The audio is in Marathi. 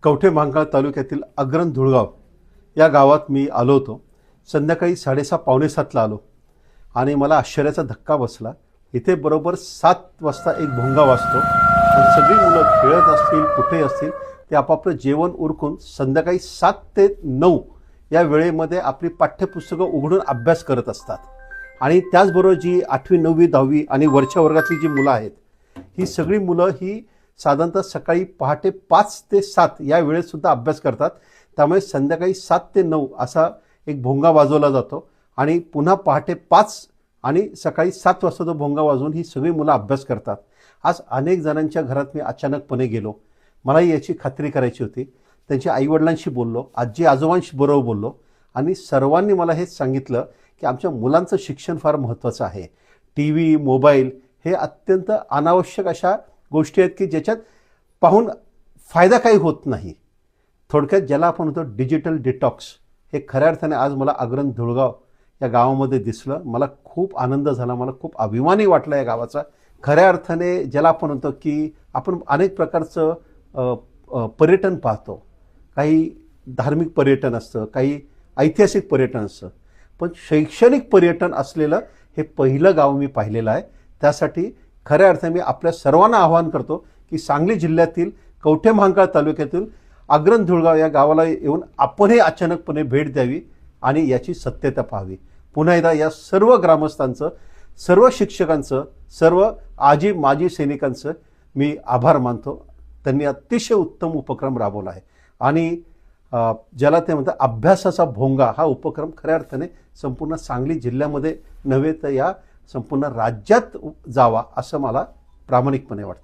कवठे महांकाळ तालुक्यातील अग्रन धुळगाव या गावात मी आलो होतो. संध्याकाळी 6:30 पावणे 7ला आलो आणि मला आश्चर्याचा धक्का बसला. इथे बरोबर 7 वाजता एक भोंगा वाजतो आणि सगळी मुलं खेळत असतील, कुठे असतील, ते आपापलं जेवण उरकून संध्याकाळी 7 ते 9 या वेळेमध्ये आपली पाठ्यपुस्तकं उघडून अभ्यास करत असतात. आणि त्याचबरोबर जी 8वी 9वी 10वी आणि वरच्या वर्गातली जी मुलं आहेत, ही सगळी मुलं ही साधारणतः सकाळी पहाटे 5 ते 7 या वेळेतसुद्धा अभ्यास करतात. त्यामुळे संध्याकाळी 7 ते 9 असा एक भोंगा वाजवला जातो आणि पुन्हा पहाटे 5 आणि सकाळी 7 वाजता तो भोंगा वाजवून ही सगळी मुलं अभ्यास करतात. आज अनेक जणांच्या घरात मी अचानकपणे गेलो. मलाही याची खात्री करायची होती. त्यांच्या आईवडिलांशी बोललो, आजी आजोबांशी बरोबर बोललो आणि सर्वांनी मला हेच सांगितलं की आमच्या मुलांचं शिक्षण फार महत्त्वाचं आहे. टी व्ही, मोबाईल हे अत्यंत अनावश्यक अशा गोष्टी आहेत की ज्याच्यात पाहून फायदा काही होत नाही. थोडक्यात ज्याला आपण म्हणतो डिजिटल डिटॉक्स, हे खऱ्या अर्थाने आज मला अग्रन धुळगाव या गावामध्ये दिसलं. मला खूप आनंद झाला, मला खूप अभिमानी वाटला या गावाचा. खऱ्या अर्थाने ज्याला आपण म्हणतो की आपण अनेक प्रकारचं पर्यटन पाहतो. काही धार्मिक पर्यटन असतं, काही ऐतिहासिक पर्यटन असतं, पण शैक्षणिक पर्यटन असलेलं हे पहिलं गाव मी पाहिलेलं आहे. त्यासाठी खऱ्या अर्थाने मी आपल्या सर्वांना आवाहन करतो की सांगली जिल्ह्यातील कवठे महांकाळ तालुक्यातील अग्रन धुळगाव या गावाला येऊन आपणही अचानकपणे भेट द्यावी आणि याची सत्यता पाहावी. पुन्हा एकदा या सर्व ग्रामस्थांचं, सर्व शिक्षकांचं, सर्व आजी माजी सैनिकांचं मी आभार मानतो. त्यांनी अतिशय उत्तम उपक्रम राबवला आहे आणि ज्याला ते म्हणतात अभ्यासाचा भोंगा, हा उपक्रम खऱ्या अर्थाने संपूर्ण सांगली जिल्ह्यामध्ये नव्हे तर या संपूर्ण राज्यात जावा असं मला प्रामाणिकपणे वाटतं.